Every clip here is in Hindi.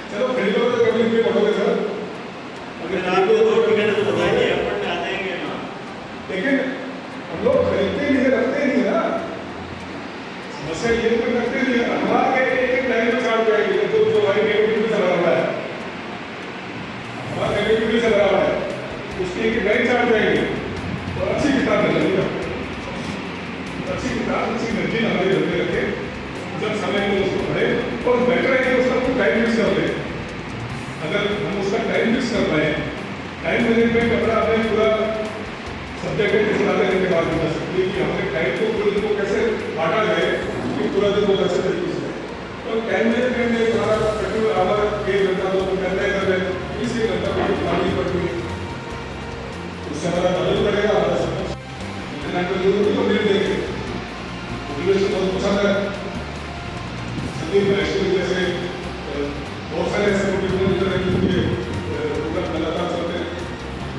चलो खरीदो तो कभी भी पढ़ोगे सर। अगर आपको 2 टिकट तो बताइए अपन आ जाएंगे ना। लेकिन हम लोग खरीदते ही नहीं, रखते ही नहीं है ना। समस्या ये तो रखते नहीं है। हमारे एक लाइन में छाड़ जाएगी तो जो भाई नेगेटिव चला रहा है, हमारा नेगेटिव चला रहा है, उसकी एक लाइन छाड़ जाएगी और अच्छी किताब मिल जाएगी। अच्छी किताब, अच्छी नजदीक हमारे रखते रखे जब समय में उसको पढ़े और बेटर है कि उसका कुछ टाइम फिक्स कर ले। अगर हम उसका टाइम फिक्स कर पाए, टाइम मैनेजमेंट अपना हमें पूरा सब्जेक्ट है किसी आगे के बाद बता सकती है कि हमारे टाइम को पूरे दिन को कैसे बांटा जाए कि पूरा दिन बहुत अच्छे तरीके से। तो टाइम मैनेजमेंट में हमारा पर्टिकुलर आवर 1 घंटा 2 घंटा तय कर रहे हैं, इस 1 घंटा को खाली पड़ती है, उससे हमारा बदल पड़ेगा। हमारा समझ इतना तो जरूरी तो मिल देंगे मोटिवेशन बहुत पसंद है। जैसे बहुत सारे ऐसे मोटिवेशन हैं कि प्रोग्राम लगातार चलते हैं,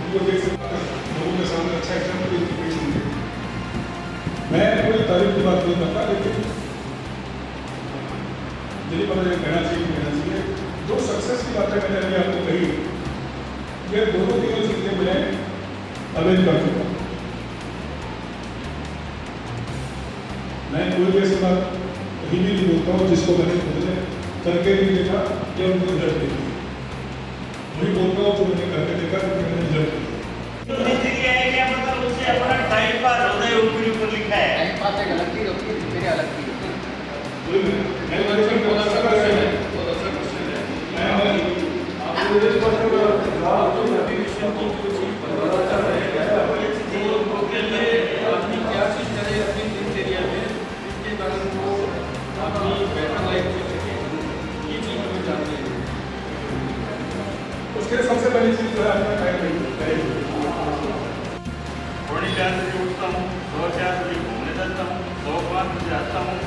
उनको देख सकते हैं लोगों के सामने अच्छा एग्जाम्पल मोटिवेशन है। मैं कोई तारीफ की बात नहीं करता, लेकिन मुझे पता है कहना चाहिए जो सक्सेस की बातें मैंने अभी आपको कही, ये दोनों तीनों चीजें मैं अवेल कर चुका हूँ। मैं कोई भी ऐसी बात कहीं भी नहीं बोलता हूँ जिसको मैंने खुद ने करके नहीं देखा या उनको रिजल्ट देखी। वही बोलता हूँ जो मैंने करके देखा तो मैंने रिजल्ट देखा। क्या मतलब उससे अपना टाइम पास होता है ऊपर लिखा है। टाइम पास एक अलग चीज होती है, मेरी अलग चीज होती है। मैं बहुत अच्छा क्वेश्चन है, बहुत अच्छा क्वेश्चन है। मैं आपको इस प्रश्न का जवाब तो मोटिवेशन की जो चीज बताना चाह रहे हैं जो के लिए आदमी क्या चीज करे अपनी दिनचर्या में जिसके कारण वो अपनी बेटर लाइफ जी सके, ये चीज हमें जाननी है। उसके सबसे पहली चीज जो है अपना टाइम मैनेजमेंट। थोड़ी 4 बजे उठता हूँ, 2-4 बजे घूमने जाता हूँ, 2-5 बजे आता हूँ,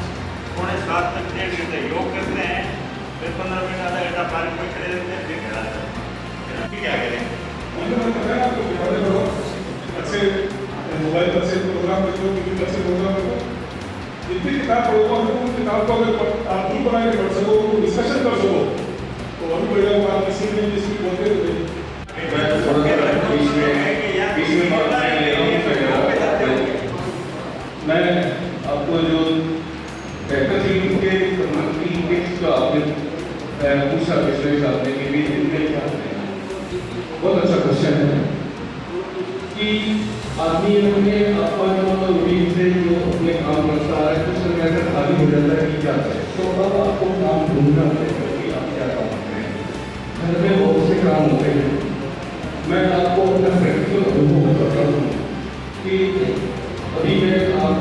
6:30 तक 1.5 घंटे योग करते हैं, फिर 15 मिनट आधा घंटा पार्क में खड़े रहते हैं, फिर घर आते हैं। क्या करें? अच्छे मोबाइल पर से प्रोग्राम देखो, टीवी पर से प्रोग्राम देखो, जितनी किताब पढ़ोगे उन किताब को अगर आप खुद बना के पढ़ सको, डिस्कशन कर सको तो अभी बढ़िया होगा। आप किसी ने जिसकी बोलते हो मैं आपको जो बेहतरीन के जो आपने पूछा पिछले साल में कि बहुत अच्छा क्वेश्चन है कि आदमी अपने अपन रूटीन से जो अपने काम करता है कुछ समय तक खाली हो जाता है कि क्या करें, तो अब आपको काम ढूंढना पड़ेगा कि आप क्या काम करें। घर में बहुत से काम होते हैं। मैं आपको अपना प्रैक्टिकल अनुभव करता हूँ कि अभी मैं आप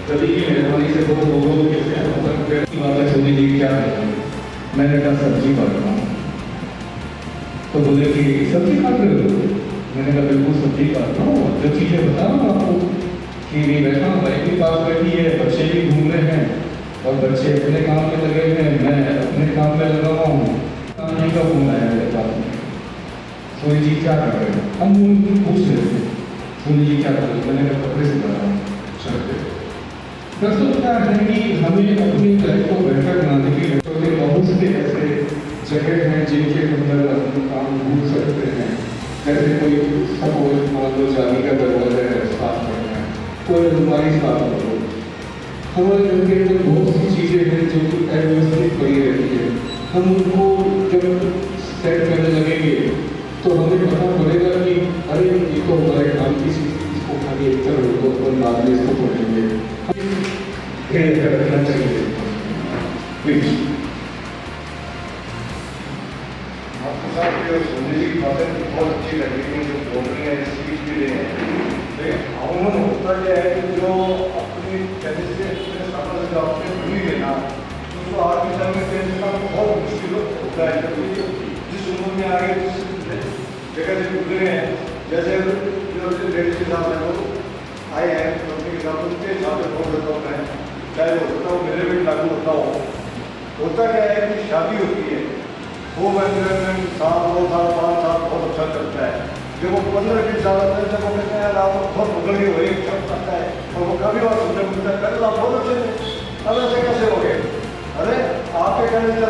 कभी की मेहरबानी से बहुत लोगों के बात सुनी जी क्या है, मैंने कहा सब्जी काट रहा हूँ। तो बोले कि सब्जी काट रहे हो? मैंने कहा बिल्कुल सब्जी काट रहा हूँ, जो चीज़ें बता रहा हूँ आपको कि नहीं बैठा हूँ, भाई भी बात बैठी है, बच्चे भी घूम रहे हैं और बच्चे अपने काम में लगे हुए हैं, मैं अपने काम में लगा हुआ हूँ। कहानी का फोन आया मेरे पास में, सोनी जी क्या कर रहे हैं? हम उनको पूछ रहे थे सोनी जी क्या कर रहे हैं? मैंने कहा कपड़े से कर रहा हूँ शर्ट पे। प्रस्तुत क्या है कि हमें अपनी लाइफ को बेहतर बनाने के लिए बहुत से ऐसे जगह हैं जिनके अंदर अपना काम ढूंढ सकते हैं। जैसे कोई सपोज मान लो जाली का दरवाजा है साफ करना है, कोई अलमारी साफ कर लो। हमारे घर के अंदर बहुत सी चीज़ें हैं जो कि अव्यवस्थित पड़ी रहती है, हम उनको जब सेट करने लगेंगे तो हमें पता पड़ेगा कि अरे ये तो हमारे काम की चीज़, इसको खाली एक तरह रखो और बाद में इसको पढ़ेंगे। रखना चाहिए प्लीज। आपके साथ जो सुनने की बातें बहुत अच्छी लगी है, जो बोल रहे हैं सीख भी रहे हैं। लेकिन अमूमन होता क्या है कि जो अपनी जैसे अपने सामने से आपने बनी लेना उसको आगे चलने के लिए बहुत मुश्किल होता है, क्योंकि जिस उम्र में आगे जिस जगह से गुजरे हैं, जैसे जो लेडीज के साथ है वो आए हैं कंपनी के साथ, उनके हिसाब से बहुत ज़्यादा होता है, चाहे वो होता हो मेरे भी लागू होता हो। होता क्या है कि शादी होती है, वो एनवायरमेंट 7 साल 5 साल बहुत अच्छा चलता है। जब वो 15-20 साल आते हैं, जब वो कहते हैं यार आप बहुत बदल गए, वही सब करता है,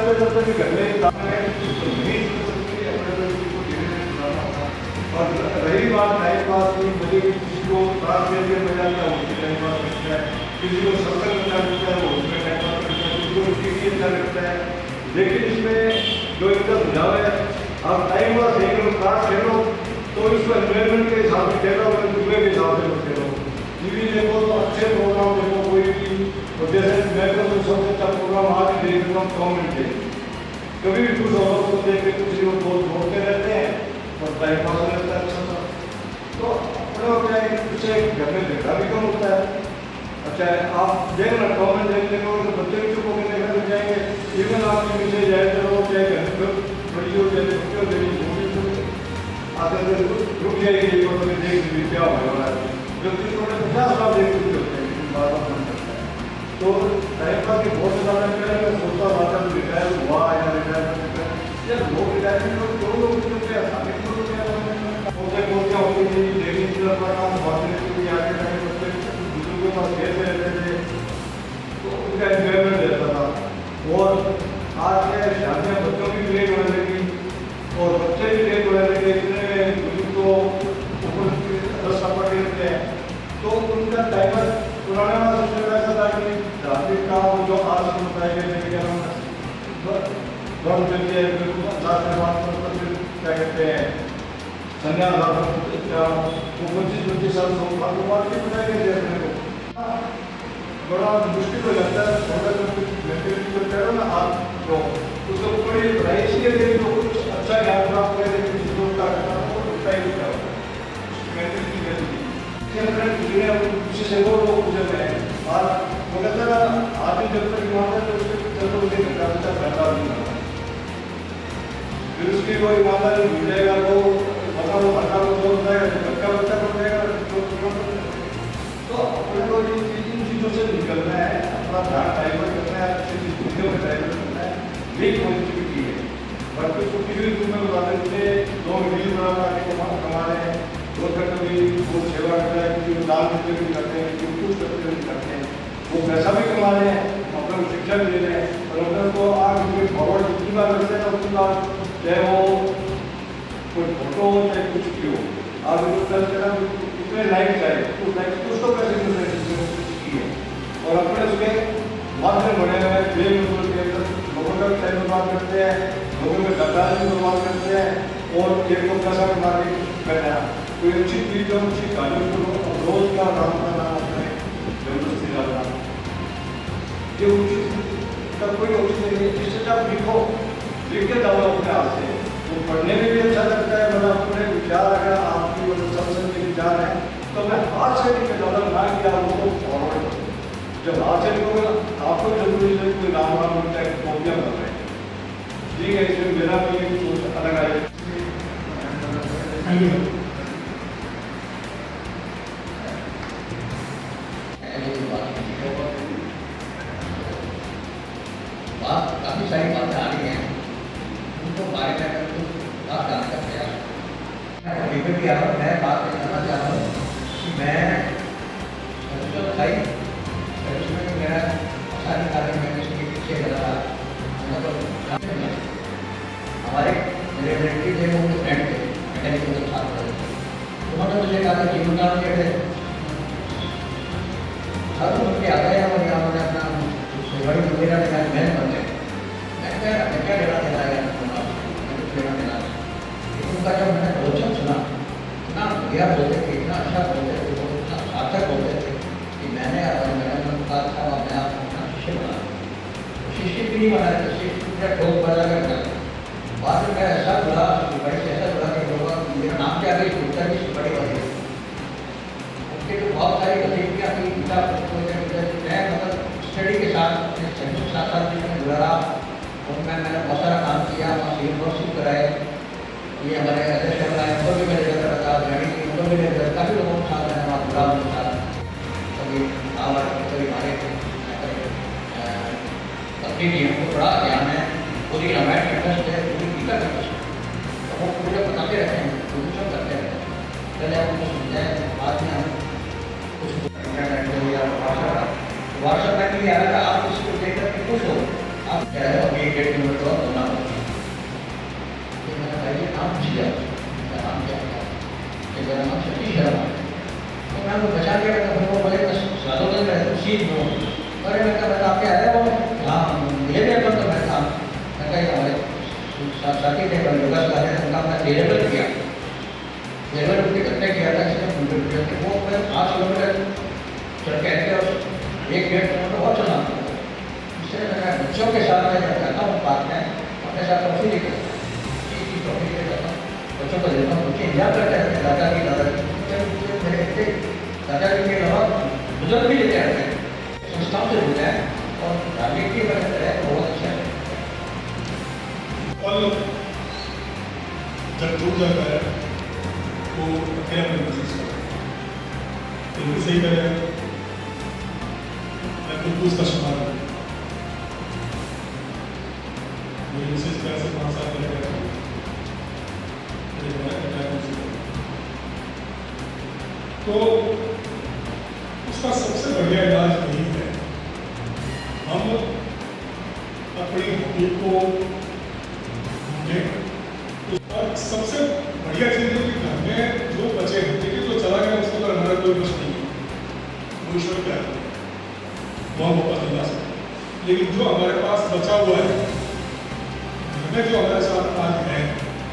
चलते चलते भी घर में काम है तो नहीं कर सकते, अपने बच्चे को धीरे धीरे सुधारना होगा। और रही बात टाइम पास की, मुझे किसी को रात में देर बजा दिया उसमें टाइम पास करता है, किसी को सत्संग अच्छा लगता है वो उसमें टाइम पास करता है, किसी को टीवी अच्छा लगता है। लेकिन इसमें जो एकदम सुझाव है, आप टाइम पास एक क्लास खेलो तो इसको एनवायरमेंट के हिसाब से खेलो, अगर जुए के हिसाब से खेलो। टीवी देखो तो अच्छे प्रोग्राम देखो, कोई भी जैसे मैं तो सबसे अच्छा प्रोग्राम आज ही देख रहा हूँ कॉमेंट, कभी भी कुछ और को देख के कुछ लोग बहुत बोलते रहते हैं और टाइम पास रहता है अच्छा सा। तो अपने क्या है कुछ घर में झगड़ा भी कम होता है। अच्छा आप देखना कॉमेंट देखने को तो बच्चे भी चुप होकर देखने लग जाएंगे, इवन आपके पीछे जाए तो चाहे घर में बड़ी हो जाए छोटी हो जाए आते रुक जाएगी ये बात देख लीजिए क्या हो रहा है, जो कि थोड़े 50 साल देख चुके होते हैं लेकिन बार बार मन करता है। तो टाइम पास के बहुत ज़्यादा पहले मैं सोचता था जब रिटायर हुआ या रिटायरमेंट या लोग रिटायरमेंट लोग दो लोग होते हैं आगे बोलते बोलते होते थे लेकिन का काम बातें भी आगे जाके बच्चे बुजुर्गों के पास खेलते रहते थे तो उनका एंजॉयमेंट रहता था। और आज के शादियाँ बच्चों की लेट होने लगी और बच्चे भी लेट होने लगे, इतने बुजुर्ग को ऊपर 10 साल पढ़ लेते हैं तो उनका टाइमर पुराना सिस्टम ऐसा था कि ट्रैफिक का जो आज होता है क्या कहते हैं संज्ञान वो 25 साल बड़ा मुश्किल हो जाता है। मेंटेलिटी जो कह रहे हो ना आप तो उसको बड़ी पढ़ाई इसलिए दें तो कुछ अच्छा ज्ञान प्राप्त करें, किसी लोग का होता ही क्या होता है मेंटेलिटी से वो लोग गुजर रहे हैं। और वो कहता है आदमी जब तक ईमानदार है उसके चल तो मुझे घंटा बच्चा पैदा नहीं होगा, फिर उसकी वो ईमानदारी भूल जाएगा वो मतलब वो घंटा को छोड़ जाएगा बच्चा बच्चा बन जाएगा। तो अपने को इन चीज़ों से निकलना है, अपना ध्यान डाइवर्ट करना है, अच्छी चीज़ों में डाइवर्ट करना है, यही पॉजिटिविटी है। बट उसको किसी भी रूप में बता देते लोग रील बना के कमा रहे हैं, लोग कभी वो सेवा करता है, किसी को दान देते भी करते हैं, किसी को कुछ करते भी करते हैं, वो पैसा भी कमा रहे हैं, अपने को शिक्षा भी दे रहे हैं। और अपने को आगे फॉरवर्ड जितनी बार करते हैं उतनी बार चाहे वो कोई फोटो हो चाहे कुछ भी हो आप इतने लाइक चाहिए उस लाइक कुछ तो पैसे मिल रहे हैं है। और अपने उसके माध्यम बने हुए लोगों का भी टाइम बर्बाद करते हैं, लोगों में गद्दारी भी बर्बाद करते हैं और एक को पैसा कमा के बैठा कोई अच्छी चीज़ हो अच्छी कहानी को रोज का नाम का नाम अपने जबरदस्ती डालना ये उचित का कोई उचित नहीं है। जिससे आप लिखो लिख के डालो अपने हाथ से वो पढ़ने में भी अच्छा लगता है, मतलब अपने विचार अगर आपकी मतलब संसद के विचार हैं तो मैं हाथ से लिख के डाला ना कि आप उसको फॉरवर्ड करो। जब हाथ से लिखोगे आपको जरूरी है कोई नाम वाम मिलता है कॉपियाँ कर रहे हैं ठीक है। इसमें मेरा भी एक सोच अलग आई। काफ़ी सारी बातें आ रही हैं उनको बारे में अगर कुछ बात जानने का प्रयास मैं बात करना चाहता हूँ कि मैं मेरा सारी कार्य में इसके पीछे लगा हमारे मेरे रिलेटिव थे वो फ्रेंड थे मैकेनिकल के छात्र थे उन्होंने मुझे कहा कि जीवन का के हर उनके आ गए और यहाँ उन्होंने अपना बड़ी वगैरह ने कहा मैं बन गए मैं क्या लेना देना है कुछ लेना देना। उनका जब मैंने रोचक सुना इतना बढ़िया बोलते थे, इतना अच्छा बोलते थे, इतना सार्थक बोलते थे कि मैंने कहा था अपने आप अपना शिष्य बना। शिष्य भी नहीं बनाया तो शिष्य ठोक बजा कर बाद में मैं ऐसा बोला बड़ी से ऐसा बोला कि लोग मेरा नाम क्या गई उत्तर की बड़ी वाली उनके जो बहुत सारी गतिविधियाँ थी मैं मतलब स्टडी के साथ साथ जुड़ा रहा और मैंने बहुत सारा काम किया, वहाँ यूनिवर्सिटी कराए, ये हमारे अध्यक्ष बनाए उनको भी मैंने लेकर रखा, गणित की उनको भी लेकर काफ़ी लोगों के साथ मैंने वहाँ जुड़ा उनके साथ कभी कभी हमारे अपनी नियम को पढ़ा ज्ञान है पूरी रामायण इंटरेस्ट है पूरी गीता का इंटरेस्ट है तो वो पूरे बताते रहते हैं सब करते रहते हैं। पहले आप उनको समझाएं बाद में हम कुछ व्हाट्सएप में भी आ रहा था आप इसको देख करके खुश हो आप कह रहे हो 1.5 किलोमीटर और होना होगा। तो मैंने कहा ये नाम पूछ लिया, मेरा नाम क्या है? ये मेरा नाम सतीश शर्मा है। तो मैं उनको बचा के रखा, फिर वो बोले सालों में मैं तो सीख हूँ। अरे मैं कहा मैं आपके आया वो हाँ मिले भी अपन तो मैं कहा हमारे साथी थे योगा सिखाते थे, उनका हमने फेयरवेल किया। फेयरवेल उनके घर पे किया था, इसलिए वो मैं 5 किलोमीटर चल के आए और 1-1.5 किलोमीटर और चलना पड़ा। इसलिए मैं बच्चों के साथ मैं जब जाता हूँ पार्क में अपने साथ ट्रॉफी लेकर ट्रॉफी लेकर जाता हूँ, बच्चों को देता हूँ। बच्चे इंतजार करते हैं दादाजी दादाजी मेरे दादाजी के अलावा बुजुर्ग भी लेते आते हैं, संस्थाओं से जुड़े हैं और धार्मिक की वजह से बहुत अच्छा है। और जब टूट जाता है तो अकेला में महसूस करता है। बिल्कुल सही कह रहे हैं, मैं खुद उसका शिकार हूँ। मेरी मिसेज का ऐसे 5 साल पहले कहता हूँ तो उसका सबसे बढ़िया इलाज यही है, हम अपनी हॉबी को और सबसे बढ़िया चीज़ है कि घर में जो बचे हैं, देखिए जो चला गया उसको तो हमारा कोई प्रश्न नहीं है, वो ईश्वर क्या है वो हम वापस नहीं ला सकते। लेकिन जो हमारे पास बचा हुआ है, घर में जो हमारे साथ आज है,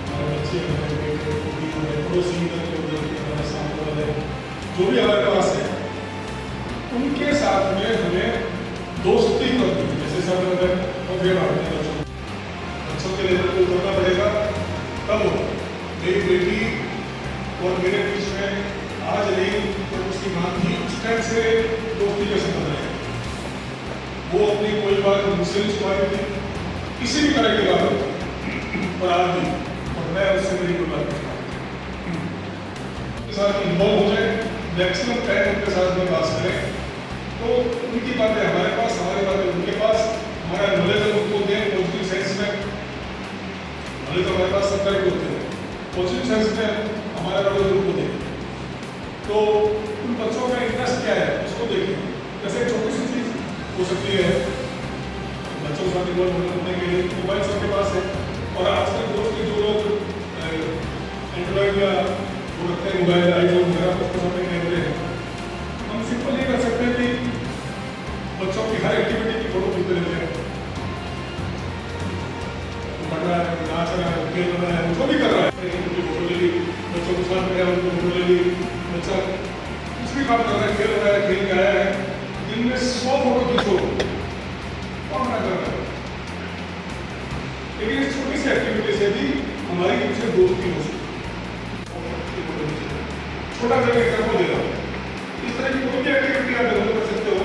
हमारे बच्चे हमारे बेटे हमारे पड़ोसी हमारे सामने वाले जो भी हमारे पास है, उनके साथ में हमें दोस्ती करनी है। जैसे सब अगर बच्चों के लेवल को उतरना पड़ेगा, तब मेरी बेटी और मेरे बीच में आज नहीं तो उसकी मां भी उस टाइम से दोस्ती कैसे कर रहे हैं। वो अपनी कोई बात मुझसे छुपाई थी किसी भी तरह की बात और आज भी, और मैं उससे मेरी कोई बात नहीं साथ इन्वॉल्व हो जाए, मैक्सिमम टाइम उनके साथ में बात करें तो उनकी बातें हमारे पास, हमारी बातें उनके पास, हमारा नॉलेज उनको दें पॉजिटिव सेंस में। नॉलेज हमारे पास सब टाइप होते हैं, पॉजिटिव सेंस में हमारा नॉलेज उनको दें। तो उन बच्चों का इंटरेस्ट क्या है उसको देखें। जैसे छोटी सी चीज़ हो सकती है, बच्चों के साथ इन्वॉल्व होने के लिए मोबाइल सबके पास है, और आजकल दोस्त के जो लोग एंड्रॉइड या वो रखते हैं मोबाइल आईफोन वगैरह उसके सामने कैमरे हैं, हम सिंपल ये कर सकते हैं कि बच्चों की हर एक्टिविटी की फोटो खींचते रहते हैं। पढ़ रहा है, नाच रहा है, खेल रहा है, जो भी कर रहा है उनकी फोटो ले ली, बच्चों के साथ में उनकी फोटो ले ली। बच्चा कुछ भी काम कर रहा है, खेल रहा है, खेल के आया है, दिन में 100 फोटो खींचो, कौन मना कर रहा है? लेकिन इस छोटी सी एक्टिविटी से भी हमारी उनसे दोस्ती हो सकती है। छोटा सा एग्जाम्पल दे रहा हूँ, इस तरह की कोई भी एक्टिविटी आप डेवलप कर सकते हो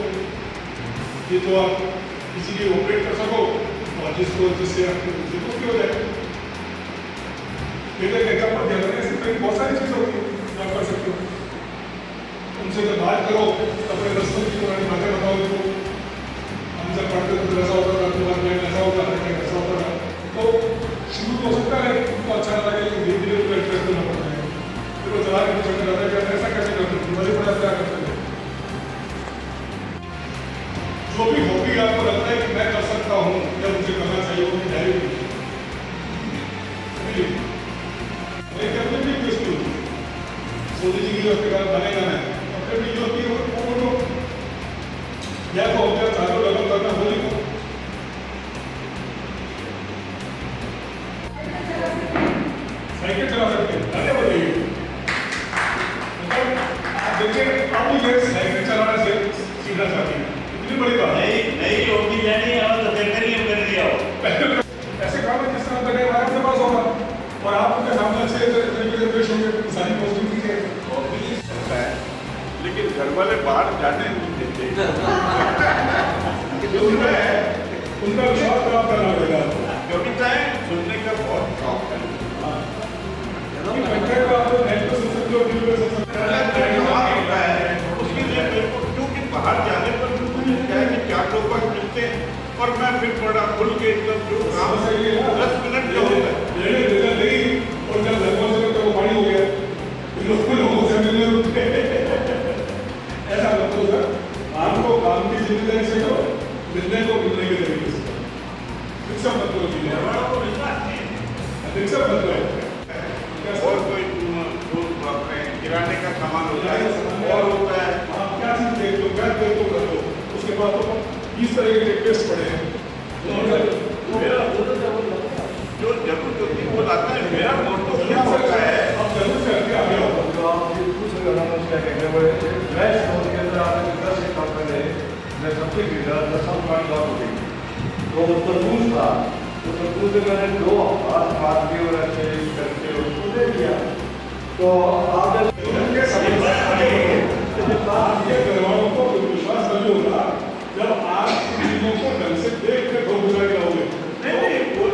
ये तो आप किसी की ऑपरेट कर सको और जिससे आपकी दोस्ती हो जाए। एक एग्जाम्पल दिया मैंने, इसी तरह की बहुत सारी चीज़ें होती है जो आप कर सकते हो। उनसे जब बात करो अपने दोस्तों की पुरानी बातें बताओ उनको, हम जब पढ़ते थे ऐसा होता था, आपके बाद में ऐसा होता था, ऐसा होता था, तो शुरू तो हो सकता है उनको अच्छा लगा कि धीरे धीरे उनको इंटरेस्ट देना पड़ता है। फिर वो चला के पूछने लगा कि ऐसा कैसे करते हैं, बड़े बड़ा क्या करते हैं। जो भी हॉबी आपको लगता है कि मैं कर सकता हूँ या मुझे करना चाहिए, वो मैं डायरी भी क्वेश्चन होती है। सोनी जी की उसके बाद बनेगा ना अपने भी जो होती है वो फोटो या तो अपने चारों डेवलप करना होली को साइकिल चला सकते हैं। अरे बताइए आप देखिए, आप भी साइकिल चलाना सीखना चाहती हैं, इतनी बड़ी बात नहीं होगी जानी और तो देखकर ही कर दिया हो। ऐसे काम है जिस तरह का नहीं आपके पास होगा और आप उनके सामने अच्छे तरीके से पेश होंगे, सारी पॉजिटिव चीजें है, लेकिन घर वाले बाहर जाने नहीं देते। उनका विश्वास प्राप्त करना पड़ेगा आपको, क्योंकि चाहे सुनने का बहुत शौक है। उसके लिए मेरे को क्योंकि बाहर जाने पर मुझे क्या है कि 4 लोग बात मिलते हैं और मैं फिर बड़ा खुल के एकदम जो काम 10 मिनट जो होता है और जब लगभग से तो वो पानी हो गया, लोगों से मिलने रुकते ऐसा मत हो सर। आपको काम की जिम्मेदारी से करो, मिलने को मिलने के तरीके से रिक्शा बंद करो जी, घरवालों को विश्वास नहीं है। रिक्शा बंद करो। क्या और सर? कोई दूध अपने किराने का सामान होता है और होता है। आप क्या चीज़ देख लो, क्या देख लो कर लो, उसके बाद तो 20 तरह के टेस्ट पड़े हैं। मेरा जो जरूरत होती है वो लाता है। मेरा मोटो क्या होता है, आप जरूर से आगे आ गया होगा। जो आप ये पूछ रहे हो ना, उसका कहते हैं वो मैं स्टोर के अंदर आपने 10 से कम पहले मैं सबसे खरीदा 10 साल पुरानी बात हो गई। तो तरबूज था, तो तरबूज में मैंने 2 हाथ मार के और ऐसे करके उसको दे दिया। तो आपने उनके समझ में आगे बढ़ो। आपके घरवालों को विश्वास तभी होगा जब आप इन चीजों को ढंग से देख के ठोक बुझा के आओगे। नहीं वो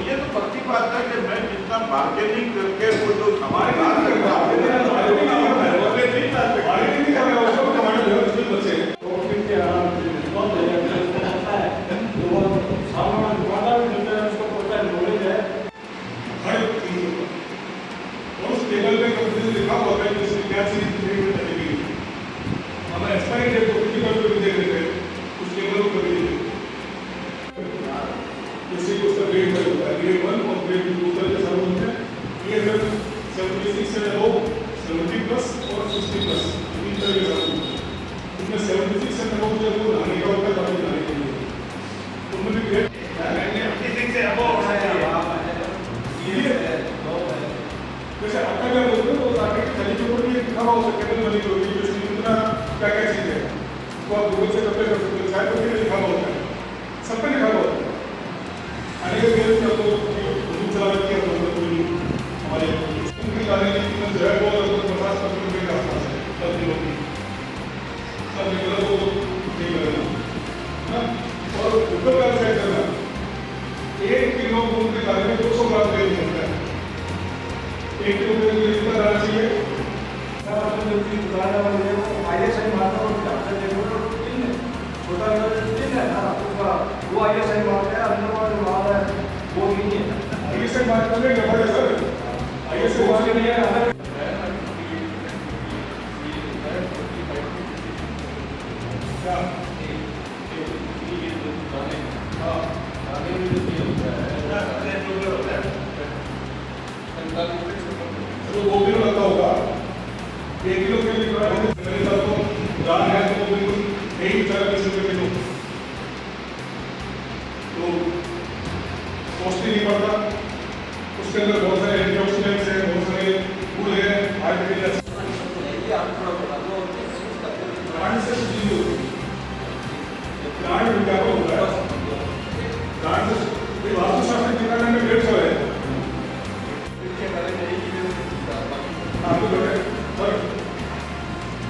ये तो पक्की बात है कि मैं जितना बार्गेनिंग करके वो जो सामान ला सकता हूँ, मार्केटिंग नहीं करता है, वो नहीं ला सकता। मार्केटिंग नहीं कर रहा है, उसको हमारे घर में बच्चे हैं। तो कितने आराम से रिस्पॉन्स हो जाता है, उसको पता है, तो वो सामान दुकानदार भी मिलता है, उसको पता है, नॉलेज है। हर चीज और उस टेबल पे कभी लिखा हुआ है कि इसमें क्या चीज डेट में चली गई। हमें एक्सपायरी डेट को फिजिकल पे भी देख लेते हैं, उस टेबल को कभी नहीं। किसी को उसका ग्रेड वाइज होता है, ग्रेड 1 और ग्रेड 2 का जैसा होता है। ये अगर 76 से लो 70 प्लस और 60 प्लस तीन तरह के साथ होता है। इसमें 76 से लो जो वो नहाने का होता है, बाकी नहाने के लिए उनमें भी ग्रेड से अब जैसे आपका क्या बोलते हैं तो आगे खनिज के ऊपर भी लिखा हुआ हो सकता है, मनी होगी तो इसमें कितना क्या क्या चीज़ है वो आप गूगल से करते कर सकते हैं। शायद तो भी लिखा हुआ होता है, सब पे लिखा हुआ होता है। आने के लिए तो दूध चला रखी है तो कोई हमारे उनकी गाने की कीमत जो है वो लगभग 50% के आसपास है सब किलो की, सब निकला तो नहीं लगेगा ना। और ऊपर का सेट करना 1 किलो दूध के गाने में 200 ग्राम तेल मिलता है। 1 किलो तेल में कितना डालना चाहिए? जो चीज दुकानदार वाले हैं, वो ISI मारता है और जाते देखो तो ठीक है, छोटा ठीक है ना, उसका वो ISI मारता है, अंदर वाला जो माल है वो नहीं है। ISI बात कर लेंगे बड़े सर, ISI बात उसके लिए अंदर क्या तो 2 किलो लगता होगा। 1 किलो के लिए मेरे साथ तो दाल है तो बिल्कुल यही 40 रुपये किलो, तो कॉस्टली नहीं पड़ता। उसके अंदर बहुत सारे एंटीऑक्सीडेंट्स हैं, बहुत सारे गुड़ है, हार्ट के लिए प्लांट से चीज होती है। प्लांट में क्या होता है, प्लांट से वास्तुशास्त्र दिखाने में 150 है। आपको बताए सर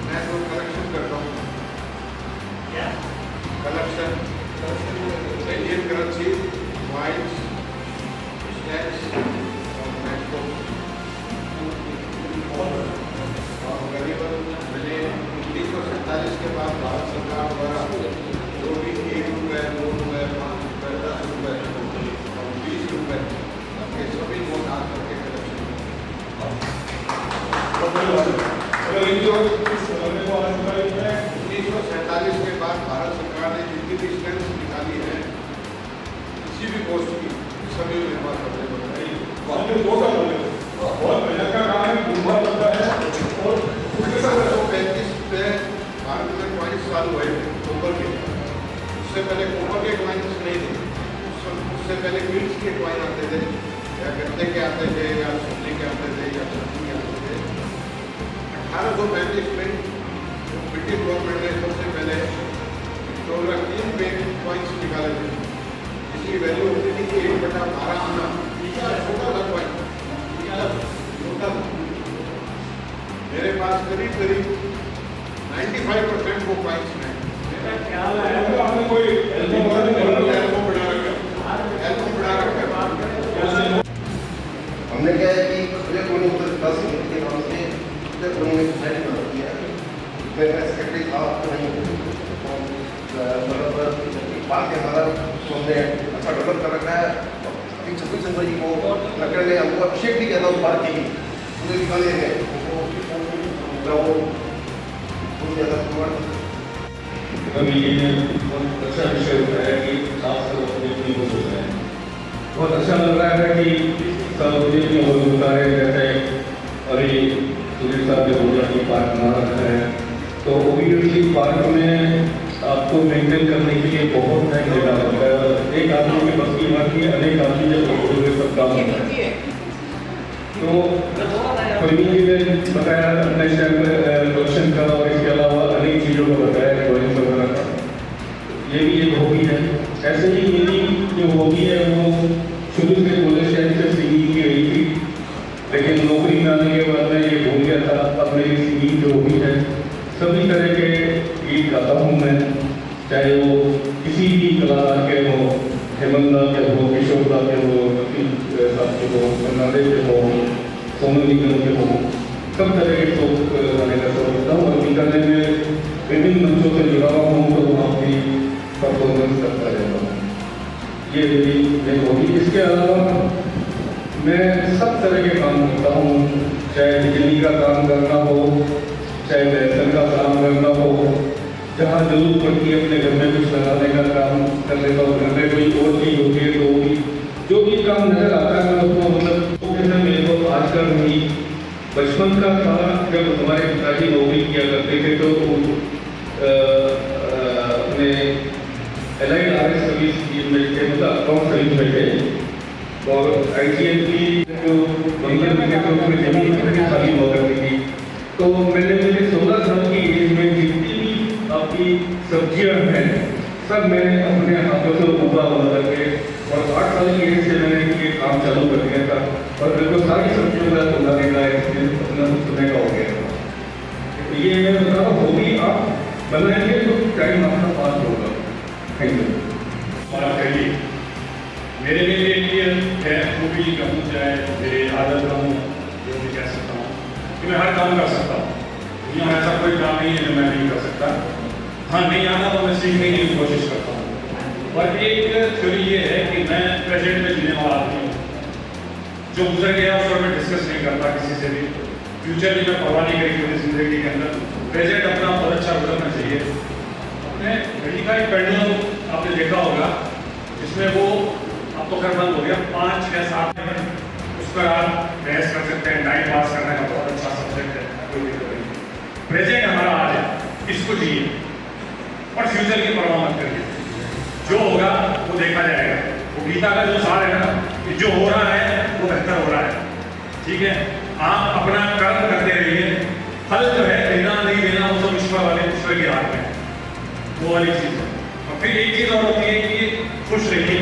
मैं तो कलेक्शन करता हूँ। क्या collection? Indian currency, wines, snacks और मैक्सो। और करीबन मैंने 1947 के बाद भारत सरकार द्वारा जो भी 1 रुपये, 2 रुपये, 5 रुपये, 10 रुपये और 20 रुपये के सभी नोट आज तक के कलेक्शन। अगर इन जो इस समय को आज बताइए मैं 1947 के बाद भारत सरकार ने जितनी भी स्टैंप्स निकाली है किसी भी पोस्ट की, सभी मेरे पास अवेलेबल है। वाले 2 साल हो गए, बहुत मेहनत का काम है, घूमना पड़ता है और उसके साथ 1935 में भारत में कॉइन्स चालू हुए थे कोपर के। उससे पहले कोपर के कॉइन्स नहीं थे, उससे पहले मिल्स के कॉइन आते थे, या गन्ने के आते थे, या सोने के आते थे, या चांदी के आते थे। 1835 में ब्रिटिश गवर्नमेंट ने सबसे पहले विक्टोरिया 3 बैंक कॉइन्स निकाले थे, जिसकी वैल्यू होती थी 1/12 आना। छोटा था कॉइन, छोटा था। मेरे पास करीब 95% वो कॉइन्स हैं। आपने कोई एल्बम बढ़ा रखा है। हमने क्या है कि खुले कोने पर 10 मिनट के नाम से खुले कोने में सोसाइटी बना दी है। मैं सेक्रेटरी था मतलब पार्क के हमारा हमने अच्छा डेवलप कर रखा है। अभी 26 जनवरी को नगर ने हमको अभिषेक भी किया था उस पार्क के लिए, पूरे निकाले हैं वो अभी ये बहुत अच्छा विषय होता है कि साफ सफाई अपनी हो जाए। बहुत अच्छा लग रहा है कि सब जितने लोग बता रहे जैसे अभी सुधीर साहब ने बोला कि पार्क बना रखा है, तो ओबीडीसी पार्क में आपको मेंटेन करने के लिए बहुत टाइम देना होता है। एक आदमी के बस की बात की, अनेक आदमी जब सब काम होता है। तो प्रवीण जी ने बताया अपने रोशन का और इसके अलावा अनेक चीज़ों को बताया ड्राइंग वगैरह का। ये भी एक हॉबी है। ऐसे ही मेरी जो हॉबी है वो शुरू से कॉलेज टाइम से सिंगिंग की रही थी, लेकिन नौकरी में आने के बाद मैं ये भूल गया था। अब मेरी सिंगिंग जो हॉबी है, सभी तरह के गीत गाता हूँ मैं, चाहे वो किसी भी कलाकार के हो, हेमंत दा के हो, किशोर दा के हो, रफी साहब के हो, नादेव के हो, सोनू निगम के हो, सब तरह के शौक गाने का शौक रखता हूँ। और निकलने में विभिन्न मंचों से जुड़ा हुआ हूँ तो वहाँ की परफॉर्मेंस करता रहता हूँ। ये मेरी हॉबी। इसके अलावा मैं सब तरह के काम करता हूँ, चाहे बिजली का काम करना हो, चाहे लहसुन का काम करना हो, जहाँ जरूरत पड़ती है अपने घर में कुछ लगाने का काम कर लेता हूँ। घर में कोई और चीज़ होती है तो भी जो भी काम नजर आता है मैं उसको मतलब मेरे को आजकल नहीं, बचपन का था जब हमारे पिताजी नौकरी किया करते थे तो अपने एलाइड RS सर्विस में थे, मतलब अकाउंट सर्विस में थे। और ICL की जो बंगला में थे तो उसमें जमीन कितनी खाली हुआ करती थी। तो मैंने मेरे 16 साल की एज में जितनी भी आपकी सब्जियां हैं सब मैंने अपने हाथों से उगा बना करके, और 8 साल की एज से मैंने ये काम चालू कर दिया था। और मेरे को सारी सब्जियों का उगाने का एक्सपीरियंस अपना समय का हो गया था। ये मैं बता रहा हूँ, हॉबी आप बनाएंगे तो टाइम आपका पास होगा। Thank you. मेरे लिए है हॉबी कहूँ, चाहे मेरे आदत कहूँ, जो भी कह सकता हूँ कि मैं हर काम कर सकता हूँ। दुनिया में ऐसा कोई काम नहीं है जो मैं नहीं कर सकता। हाँ, नहीं आता तो मैं सीखने की कोशिश करता हूँ। और एक थ्योरी ये है कि मैं प्रेजेंट में जीने वाला आदमी हूँ। जो गुजर गया उस पर मैं डिस्कस नहीं करता किसी से भी। फ्यूचर की मैं परवाह नहीं करी मेरी जिंदगी के अंदर। प्रेजेंट अपना बहुत अच्छा गुजरना चाहिए। अपने घड़ी का एक पेंडुलम आपने देखा होगा, जिसमें वो अब तो खैर बंद हो गया, 5, 6, 7 मिनट उस पर आप बहस कर सकते हैं। टाइम पास करने का बहुत अच्छा सब्जेक्ट है, कोई दिक्कत नहीं। प्रेजेंट हमारा आज है, इसको जिए और फ्यूचर की परवाह मत करिए। जो होगा वो देखा जाएगा। वो गीता का जो सार है ना, कि जो हो रहा है वो बेहतर हो रहा है। ठीक है, आप अपना कर्म करते रहिए। फल जो है देना नहीं देना वो सब ईश्वर के हाथ में, वो वाली चीज है। और फिर एक चीज और होती है कि खुश रहिए।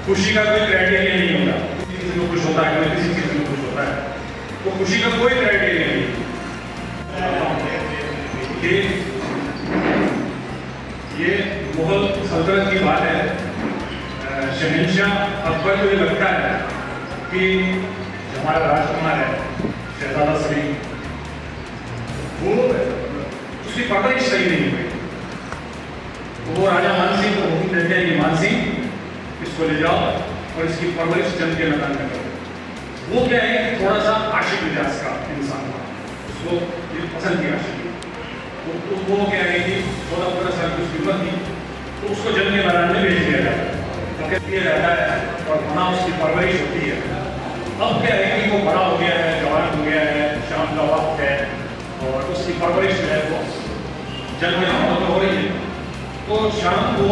खुशी का कोई क्राइटेरिया नहीं होता। किसी को खुश होता है, कोई किसी चीज में खुश होता है, तो खुशी का कोई क्राइटेरिया नहीं। ये मुगल सल्तनत की बात है। शहंशाह अकबर को ये लगता है कि हमारा राजकुमार है शहजादा सलीम, वो उसकी परवरिश सही नहीं हुई। तो वो राजा मान सिंह को हुक्म देते हैं कि मान सिंह इसको ले जाओ और इसकी परवरिश जंग के मैदान में करो। वो क्या है कि थोड़ा सा आशिक मिजाज का इंसान था, उसको ये पसंद की आशिक। तो वो क्या है कि 14-15 साल की उसकी उम्र थी, तो उसको जंग के मैदान में भेज दिया जाता है, ये रहता है और वहाँ उसकी परवरिश होती है। अब क्या है कि वो बड़ा हो गया है, जवान हो गया है, शाम का वक्त है और उसकी परवरिश जो है वो जंग में तो हो रही है। तो शाम को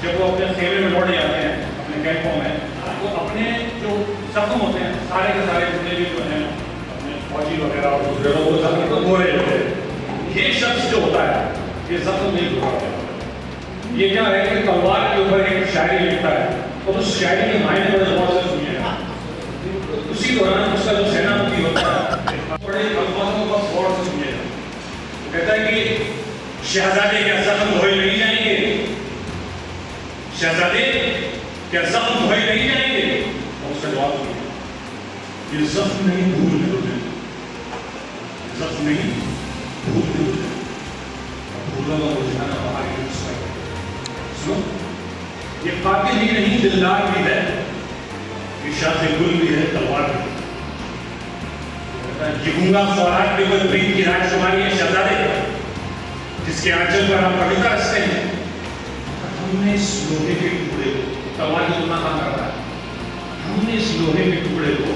जब वो अपने खेमे में लौट जाते हैं अपने कैंपों में, तो अपने जो जख्म होते हैं सारे के सारे जितने भी जो हैं अपने फौजी वगैरह और दूसरे लोग वो जख्म तो धो रहे होते हैं। ये शख्स जो होता है ये जख्म नहीं धो रहा। ये क्या है कि तलवार के ऊपर एक शायरी लिखता है और उस शायरी के मायने बड़े गौर से सुनिएगा। उसी दौरान उसका जो सेनापति होता है बड़े अल्फाजों का गौर से सुनिएगा। कहता है कि शहजादे क्या जख्म धोए नहीं जाएंगे, शहजादे क्या जख्म धोए नहीं जाएंगे। और उसका जवाब सुनिए, ये जख्म नहीं भूल होते, जख्म नहीं भूल होते, भूलों का रुझाना बाहर की सुनो। ये कातिल ही नहीं दिलदार भी है, ये शाह गुल भी है, तलवार भी। लिखूंगा फौरात पे कोई प्रीत की राजकुमारी है शहजादे, जिसके आंचल पर आप कविता रचते हैं। हमने इस लोहे के टुकड़े को तलवार की तुलना कहाँ कर रहा है। हमने इस लोहे के टुकड़े को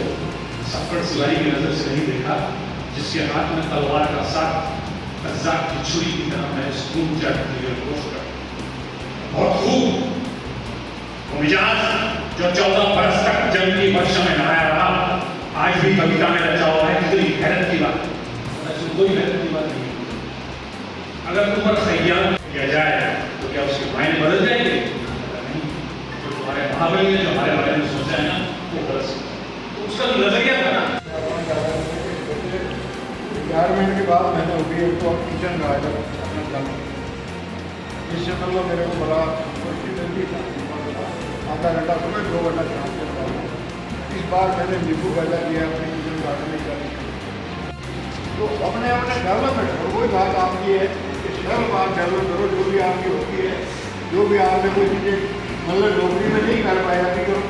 सफर सिलाई की नजर से नहीं देखा, जिसके हाथ में तलवार का साथ कज़्ज़ाक की छुरी की तरह मैं इस खून चाटती हुई गोश कर बहुत खूब वो मिजाज जो 14 बरस तक जंग की वर्षा में नहाया रहा, आज भी कविता में रचा हुआ है। कोई हैरत की बात, कोई हैरत की बात नहीं। अगर तुम पर खैयाल किया जाए तो क्या उसके मायने बदल जाएंगे? नहीं। जो तुम्हारे महाबली ने जो हमारे बारे में सोचा है ना, वो गलत सोचा है। तो उसका नजरिया था ना। 4 महीने के बाद मैंने OPF को किचन लगाया था अपने घर में। इससे मतलब मेरे को बड़ा खुशी मिलती था, आधा घंटा सुबह 2 घंटा शाम के बाद। इस बार मैंने नींबू पैदा किया अपने किचन गार्डन में जाने। तो अपने अपने डेवलपमेंट करो, वही बात आपकी है कि सब बात डेवलप करो, जो भी आपकी होती है, जो भी आपने कोई चीज़ें मतलब नौकरी में नहीं कर पाया, अभी करो।